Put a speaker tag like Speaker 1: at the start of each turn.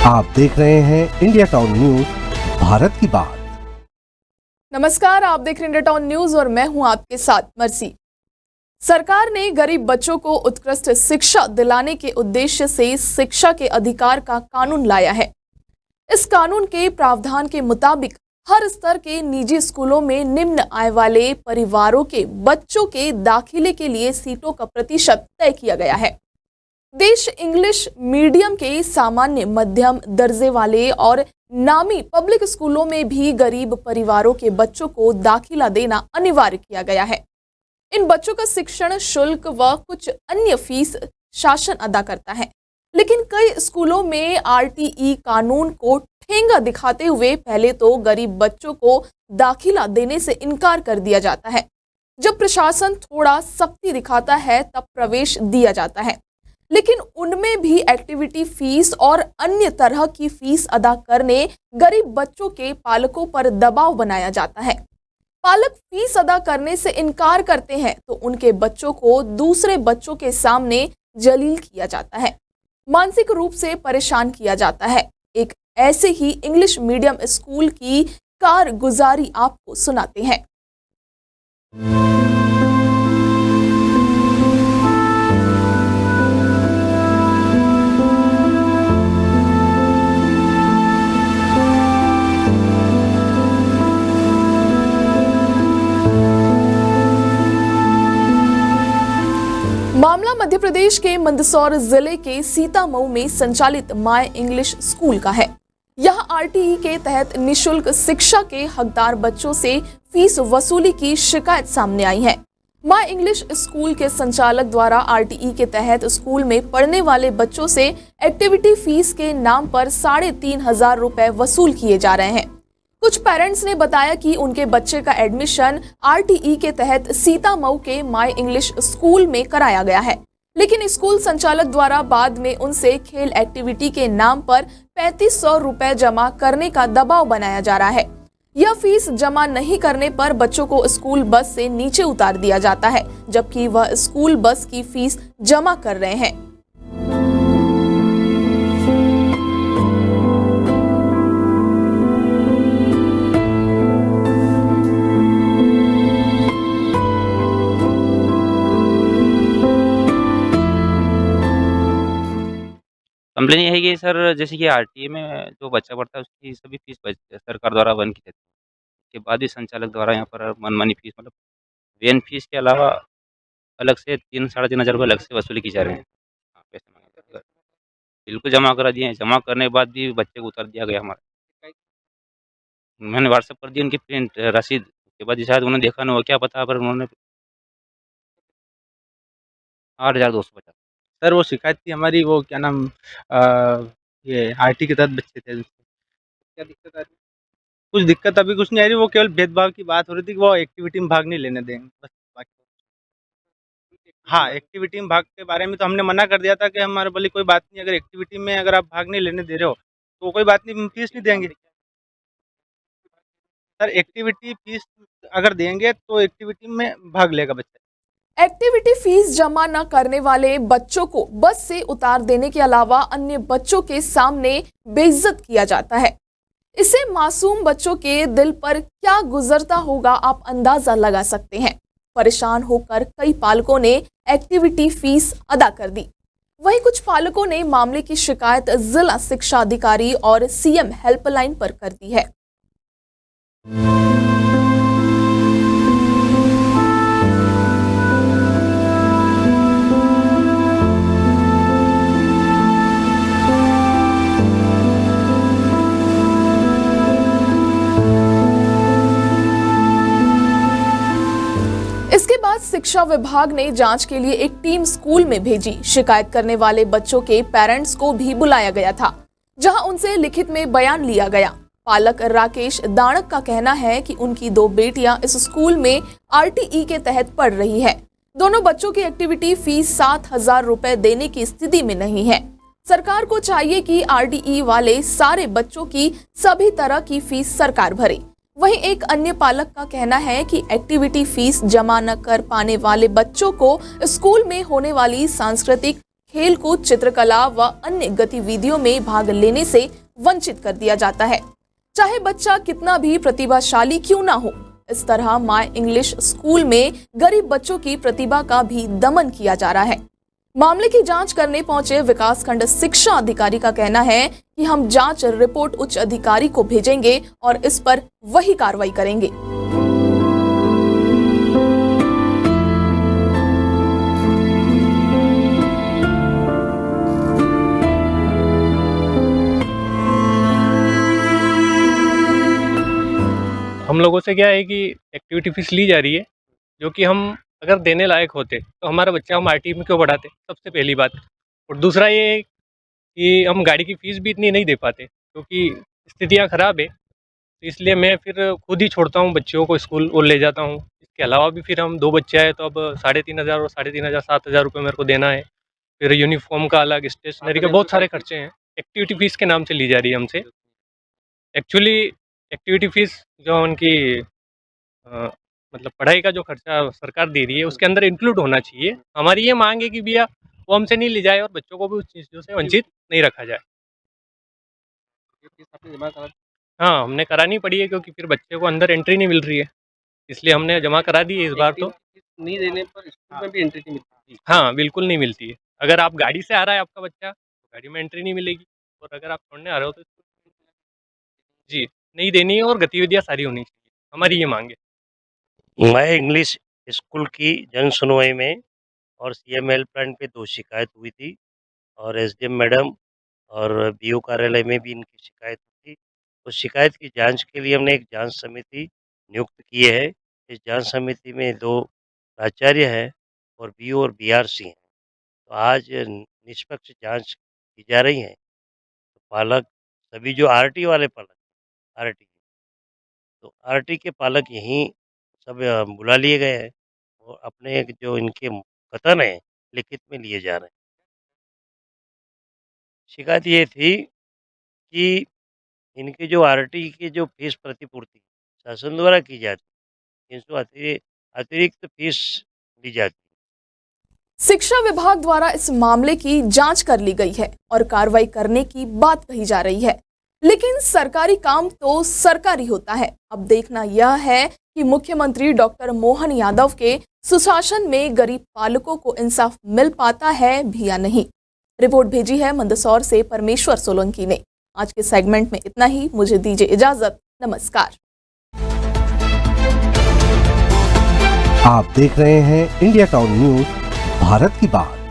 Speaker 1: आप देख रहे हैं इंडिया टाउन न्यूज, भारत की बात।
Speaker 2: नमस्कार, आप देख रहे हैं इंडिया टाउन न्यूज और मैं हूं आपके साथ मर्सी। सरकार ने गरीब बच्चों को उत्कृष्ट शिक्षा दिलाने के उद्देश्य से शिक्षा के अधिकार का कानून लाया है। इस कानून के प्रावधान के मुताबिक हर स्तर के निजी स्कूलों में निम्न आय वाले परिवारों के बच्चों के दाखिले के लिए सीटों का प्रतिशत तय किया गया है। देश इंग्लिश मीडियम के सामान्य मध्यम दर्जे वाले और नामी पब्लिक स्कूलों में भी गरीब परिवारों के बच्चों को दाखिला देना अनिवार्य किया गया है। इन बच्चों का शिक्षण शुल्क व कुछ अन्य फीस शासन अदा करता है, लेकिन कई स्कूलों में आरटीई कानून को ठेंगा दिखाते हुए पहले तो गरीब बच्चों को दाखिला देने से इनकार कर दिया जाता है। जब प्रशासन थोड़ा सख्ती दिखाता है तब प्रवेश दिया जाता है, लेकिन उनमें भी एक्टिविटी फीस और अन्य तरह की फीस अदा करने गरीब बच्चों के पालकों पर दबाव बनाया जाता है। पालक फीस अदा करने से इनकार करते हैं तो उनके बच्चों को दूसरे बच्चों के सामने जलील किया जाता है, मानसिक रूप से परेशान किया जाता है। एक ऐसे ही इंग्लिश मीडियम स्कूल की कारगुजारी आपको सुनाते हैं। मामला मध्य प्रदेश के मंदसौर जिले के सीतामऊ में संचालित माय इंग्लिश स्कूल का है। यहां आरटीई के तहत निशुल्क शिक्षा के हकदार बच्चों से फीस वसूली की शिकायत सामने आई है। माय इंग्लिश स्कूल के संचालक द्वारा आरटीई के तहत स्कूल में पढ़ने वाले बच्चों से एक्टिविटी फीस के नाम पर 3,500 रुपए वसूल किए जा रहे हैं। कुछ पेरेंट्स ने बताया कि उनके बच्चे का एडमिशन आरटीई के तहत सीतामऊ के माय इंग्लिश स्कूल में कराया गया है, लेकिन स्कूल संचालक द्वारा बाद में उनसे खेल एक्टिविटी के नाम पर 3,500 रुपए जमा करने का दबाव बनाया जा रहा है। यह फीस जमा नहीं करने पर बच्चों को स्कूल बस से नीचे उतार दिया जाता है, जबकि वह स्कूल बस की फीस जमा कर रहे हैं।
Speaker 3: कंप्लेन ये है कि सर जैसे कि आरटीए में जो बच्चा पढ़ता है उसकी सभी फीस सरकार द्वारा बंद की जाती है। उसके बाद ही संचालक द्वारा यहाँ पर मनमानी फीस मतलब वेन फीस के अलावा अलग से 3-3,500 रुपये अलग से वसूली की जा रहे हैं। हाँ, पैसे मांगे जा रहे हैं। बिल्कुल जमा करा दिए हैं, जमा करने के बाद भी बच्चे को उतार दिया गया हमारा। मैंने व्हाट्सएप कर दी उनकी प्रिंट रसीद, उसके बाद शायद उन्होंने देखा ना हो क्या पता, पर उन्होंने 8,250।
Speaker 4: सर वो शिकायत थी हमारी, वो क्या नाम ये आरटी के तहत बच्चे थे, क्या दिक्कत आ रही? कुछ दिक्कत अभी कुछ नहीं आ रही, वो केवल भेदभाव की बात हो रही थी कि वो एक्टिविटी में भाग नहीं लेने देंगे बस, बाकी हाँ, एक्टिविटी में भाग के बारे में तो हमने मना कर दिया था कि हमारे बोले कोई बात नहीं, अगर एक्टिविटी में अगर आप भाग नहीं लेने दे रहे हो तो कोई बात नहीं, फीस नहीं देंगे। सर एक्टिविटी फीस अगर देंगे तो एक्टिविटी में भाग लेगा बच्चा।
Speaker 2: एक्टिविटी फीस जमा न करने वाले बच्चों को बस से उतार देने के अलावा अन्य बच्चों के सामने बेइज्जत किया जाता है। इससे मासूम बच्चों के दिल पर क्या गुजरता होगा आप अंदाजा लगा सकते हैं। परेशान होकर कई पालकों ने एक्टिविटी फीस अदा कर दी। वहीं कुछ पालकों ने मामले की शिकायत जिला शिक्षा अधिकारी और सीएम हेल्पलाइन पर कर दी है। इसके बाद शिक्षा विभाग ने जांच के लिए एक टीम स्कूल में भेजी। शिकायत करने वाले बच्चों के पेरेंट्स को भी बुलाया गया था, जहां उनसे लिखित में बयान लिया गया। पालक राकेश दाणक का कहना है कि उनकी 2 बेटियां इस स्कूल में आरटीई के तहत पढ़ रही है। दोनों बच्चों की एक्टिविटी फीस 7,000 रुपए देने की स्थिति में नहीं है। सरकार को चाहिए कि आरटीई वाले सारे बच्चों की सभी तरह की फीस सरकार भरे। वहीं एक अन्य पालक का कहना है कि एक्टिविटी फीस जमा न कर पाने वाले बच्चों को स्कूल में होने वाली सांस्कृतिक खेलकूद, चित्रकला व अन्य गतिविधियों में भाग लेने से वंचित कर दिया जाता है, चाहे बच्चा कितना भी प्रतिभाशाली क्यों ना हो। इस तरह माय इंग्लिश स्कूल में गरीब बच्चों की प्रतिभा का भी दमन किया जा रहा है। मामले की जांच करने पहुंचे विकासखंड शिक्षा अधिकारी का कहना है कि हम जांच रिपोर्ट उच्च अधिकारी को भेजेंगे और इस पर वही कार्रवाई करेंगे।
Speaker 5: हम लोगों से क्या है कि एक्टिविटी फीस ली जा रही है, जो कि हम अगर देने लायक होते तो हमारा बच्चा हम आरटी में क्यों बढ़ाते, सबसे पहली बात। और दूसरा ये है कि हम गाड़ी की फ़ीस भी इतनी नहीं दे पाते क्योंकि स्थितियाँ ख़राब है, तो इसलिए मैं फिर खुद ही छोड़ता हूँ बच्चों को स्कूल और ले जाता हूँ। इसके अलावा भी फिर हम 2 बच्चे आए तो अब 3,500 और 3,500 7,000 रुपये मेरे को देना है। फिर यूनिफ़ॉर्म का अलग, स्टेशनरी के बहुत सारे खर्चे हैं। एक्टिविटी फ़ीस के नाम से ली जा रही है हमसे। एक्चुअली एक्टिविटी फ़ीस जो उनकी मतलब पढ़ाई का जो खर्चा सरकार दे रही है उसके अंदर इंक्लूड होना चाहिए। हमारी ये मांग है कि भैया वो हमसे नहीं ली जाए और बच्चों को भी उस चीज़ों से वंचित नहीं रखा जाए। हाँ, हमने करानी पड़ी है क्योंकि फिर बच्चे को अंदर एंट्री नहीं मिल रही है, इसलिए हमने जमा करा दी है इस बार तो।
Speaker 4: नहीं देने पर स्कूल में भी एंट्री नहीं मिलती।
Speaker 5: हाँ, बिल्कुल नहीं मिलती है। अगर आप गाड़ी से आ रहा है आपका बच्चा, तो गाड़ी में एंट्री नहीं मिलेगी, और अगर आप छोड़ने आ रहे हो तो जी, नहीं देनी है और गतिविधियाँ सारी होनी चाहिए। हमारी ये मांग है।
Speaker 6: मैं इंग्लिश स्कूल की जन सुनवाई में और सीएमएल प्लांट पे 2 शिकायत हुई थी और एसडीएम मैडम और बीओ कार्यालय में भी इनकी शिकायत थी। तो शिकायत की जांच के लिए हमने एक जांच समिति नियुक्त की है। इस जांच समिति में 2 प्राचार्य हैं और बीओ और बीआरसी हैं। तो आज निष्पक्ष जांच की जा रही है। तो पालक सभी जो आरटी वाले पालक आरटी तो आरटी के पालक यहीं सब बुला लिए गए हैं और अपने जो इनके कथन है लिखित में लिए जा रहे हैं। शिकायत ये थी कि इनके जो आरटी की जो फीस प्रतिपूर्ति शासन द्वारा की जाती है, 300 अतिरिक्त फीस ली जाती है।
Speaker 2: शिक्षा विभाग द्वारा इस मामले की जांच कर ली गई है और कार्रवाई करने की बात कही जा रही है, लेकिन सरकारी काम तो सरकारी होता है। अब देखना यह है कि मुख्यमंत्री डॉक्टर मोहन यादव के सुशासन में गरीब पालकों को इंसाफ मिल पाता है भी या नहीं। रिपोर्ट भेजी है मंदसौर से परमेश्वर सोलंकी ने। आज के सेगमेंट में इतना ही। मुझे दीजिए इजाजत। नमस्कार।
Speaker 1: आप देख रहे हैं इंडिया टाउन न्यूज, भारत की बात।